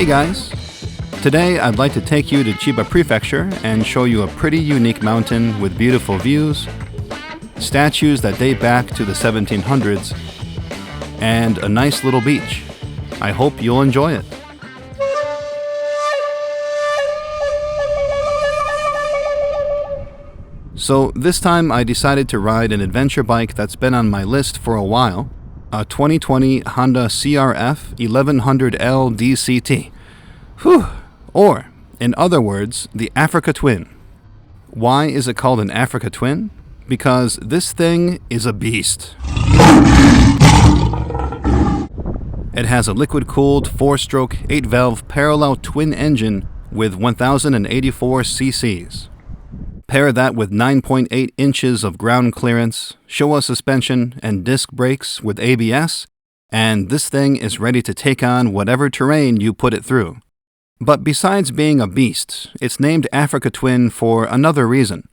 Hey guys! Today I'd like to take you to Chiba Prefecture and show you a pretty unique mountain with beautiful views, statues that date back to the 1700s, and a nice little beach. I hope you'll enjoy it. So this time I decided to ride an adventure bike that's been on my list for a while, a 2020 Honda CRF 1100L DCT. Whew! Or, in other words, the Africa Twin. Why is it called an Africa Twin? Because this thing is a beast. It has a liquid-cooled 4-stroke 8-valve parallel twin engine with 1,084 cc's. Pair that with 9.8 inches of ground clearance, Showa suspension, and disc brakes with ABS, and this thing is ready to take on whatever terrain you put it through. But besides being a beast, it's named Africa Twin for another reason.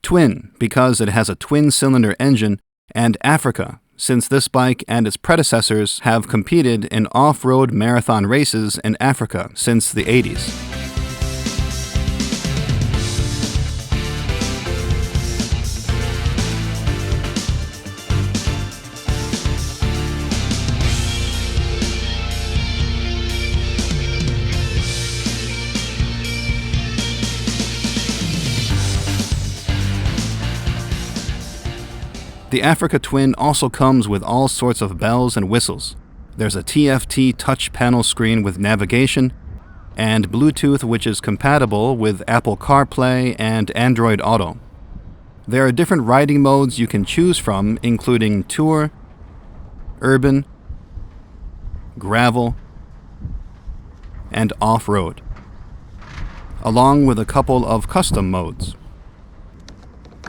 Twin, because it has a twin-cylinder engine, and Africa, since this bike and its predecessors have competed in off-road marathon races in Africa since the 80s. The Africa Twin also comes with all sorts of bells and whistles. There's a TFT touch panel screen with navigation, and Bluetooth which is compatible with Apple CarPlay and Android Auto. There are different riding modes you can choose from, including Tour, Urban, Gravel, and Off-Road, along with a couple of custom modes.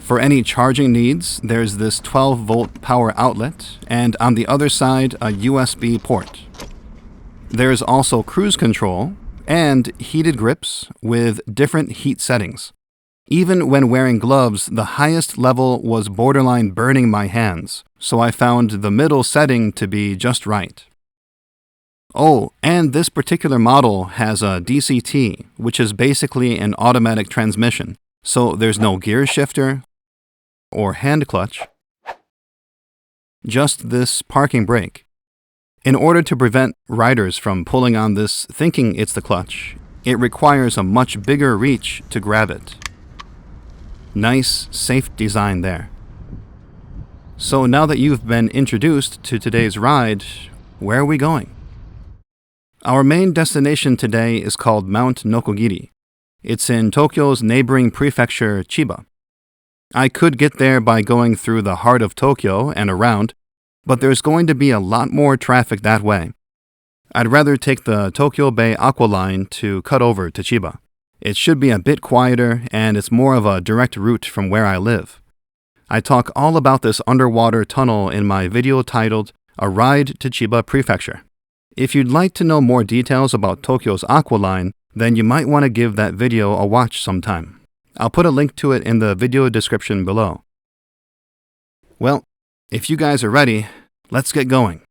For any charging needs, there's this 12-volt power outlet, and on the other side, a USB port. There's also cruise control and heated grips with different heat settings. Even when wearing gloves, the highest level was borderline burning my hands, so I found the middle setting to be just right. Oh, and this particular model has a DCT, which is basically an automatic transmission, so there's no gear shifter or hand clutch, just this parking brake. In order to prevent riders from pulling on this thinking it's the clutch, it requires a much bigger reach to grab it. Nice, safe design there. So now that you've been introduced to today's ride, where are we going? Our main destination today is called Mount Nokogiri. It's in Tokyo's neighboring prefecture, Chiba. I could get there by going through the heart of Tokyo and around, but there's going to be a lot more traffic that way. I'd rather take the Tokyo Bay Aqua-Line to cut over to Chiba. It should be a bit quieter, and it's more of a direct route from where I live. I talk all about this underwater tunnel in my video titled A Ride to Chiba Prefecture. If you'd like to know more details about Tokyo's Aqua-Line, then you might want to give that video a watch sometime. I'll put a link to it in the video description below. Well, if you guys are ready, let's get going.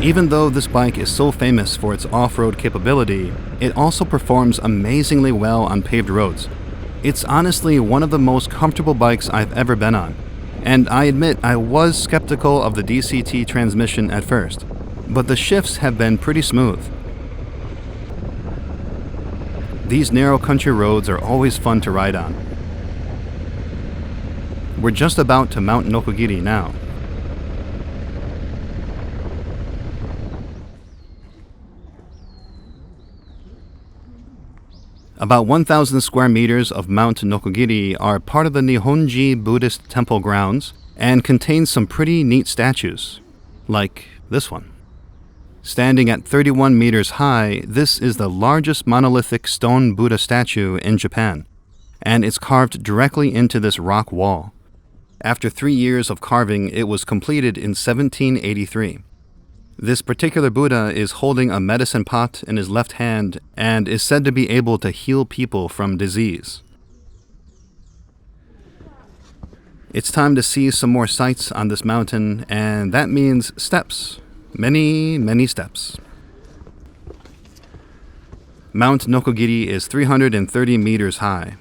Even though this bike is so famous for its off-road capability, it also performs amazingly well on paved roads. It's honestly one of the most comfortable bikes I've ever been on, and I admit I was skeptical of the DCT transmission at first, but the shifts have been pretty smooth. These narrow country roads are always fun to ride on. We're just about to Mount Nokogiri now. About 1,000 square meters of Mount Nokogiri are part of the Nihonji Buddhist temple grounds and contain some pretty neat statues, like this one. Standing at 31 meters high, this is the largest monolithic stone Buddha statue in Japan, and it's carved directly into this rock wall. After 3 years of carving, it was completed in 1783. This particular Buddha is holding a medicine pot in his left hand and is said to be able to heal people from disease. It's time to see some more sights on this mountain, and that means steps. Many, many steps. Mount Nokogiri is 330 meters high.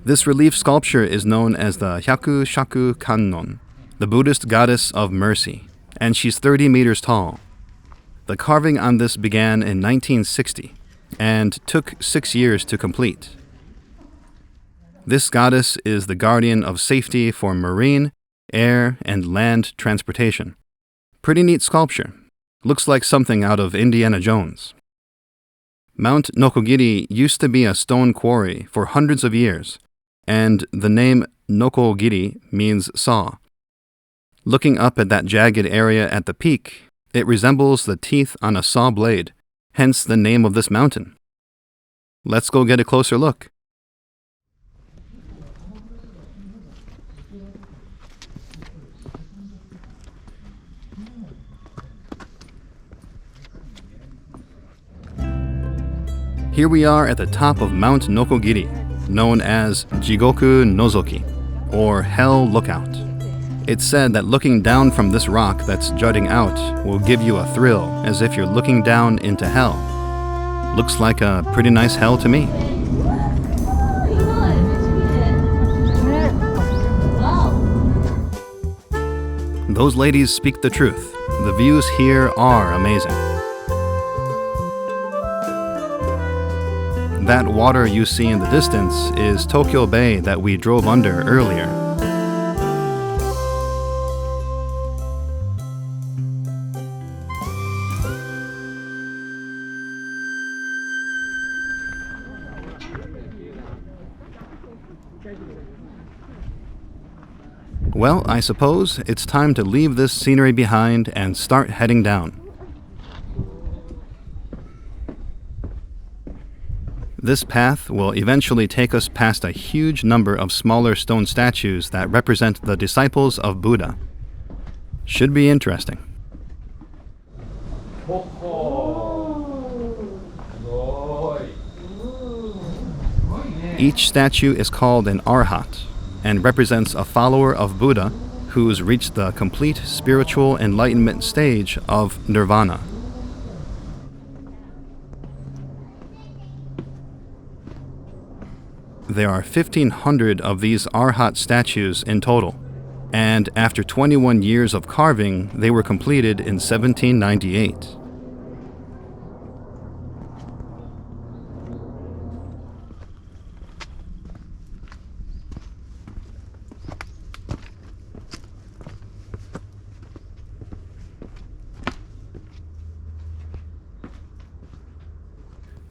This relief sculpture is known as the Hyaku Shaku Kannon, the Buddhist goddess of mercy, and she's 30 meters tall. The carving on this began in 1960 and took 6 years to complete. This goddess is the guardian of safety for marine, air, and land transportation. Pretty neat sculpture. Looks like something out of Indiana Jones. Mount Nokogiri used to be a stone quarry for hundreds of years, and the name Nokogiri means saw. Looking up at that jagged area at the peak, it resembles the teeth on a saw blade, hence the name of this mountain. Let's go get a closer look. Here we are at the top of Mount Nokogiri, known as Jigoku Nozoki, or Hell Lookout. It's said that looking down from this rock that's jutting out will give you a thrill, as if you're looking down into hell. Looks like a pretty nice hell to me. Those ladies speak the truth. The views here are amazing. That water you see in the distance is Tokyo Bay that we drove under earlier. Well, I suppose it's time to leave this scenery behind and start heading down. This path will eventually take us past a huge number of smaller stone statues that represent the disciples of Buddha. Should be interesting. Each statue is called an Arhat and represents a follower of Buddha who's reached the complete spiritual enlightenment stage of nirvana. There are 1,500 of these Arhat statues in total, and after 21 years of carving, they were completed in 1798.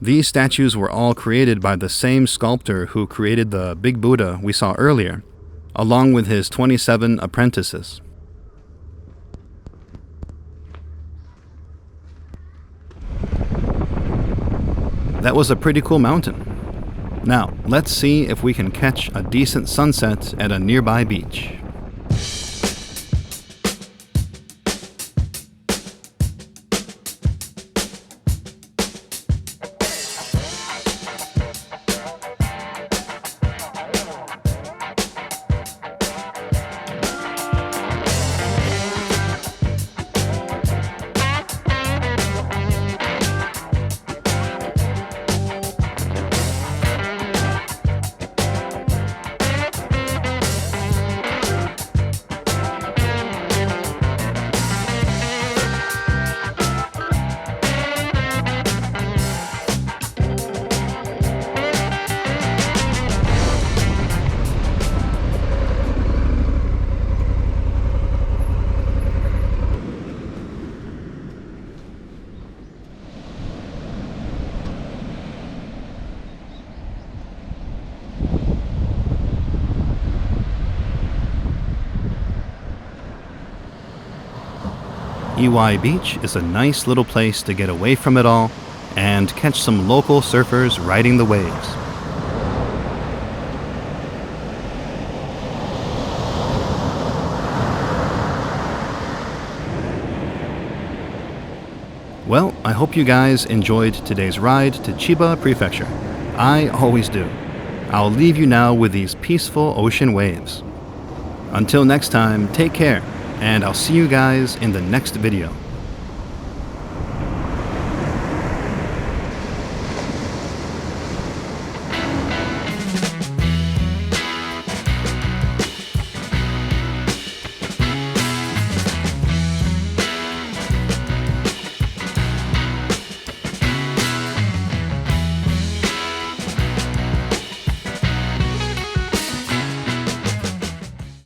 These statues were all created by the same sculptor who created the big Buddha we saw earlier, along with his 27 apprentices. That was a pretty cool mountain. Now, let's see if we can catch a decent sunset at a nearby beach. Iwai Beach is a nice little place to get away from it all and catch some local surfers riding the waves. Well, I hope you guys enjoyed today's ride to Chiba Prefecture. I always do. I'll leave you now with these peaceful ocean waves. Until next time, take care, and I'll see you guys in the next video.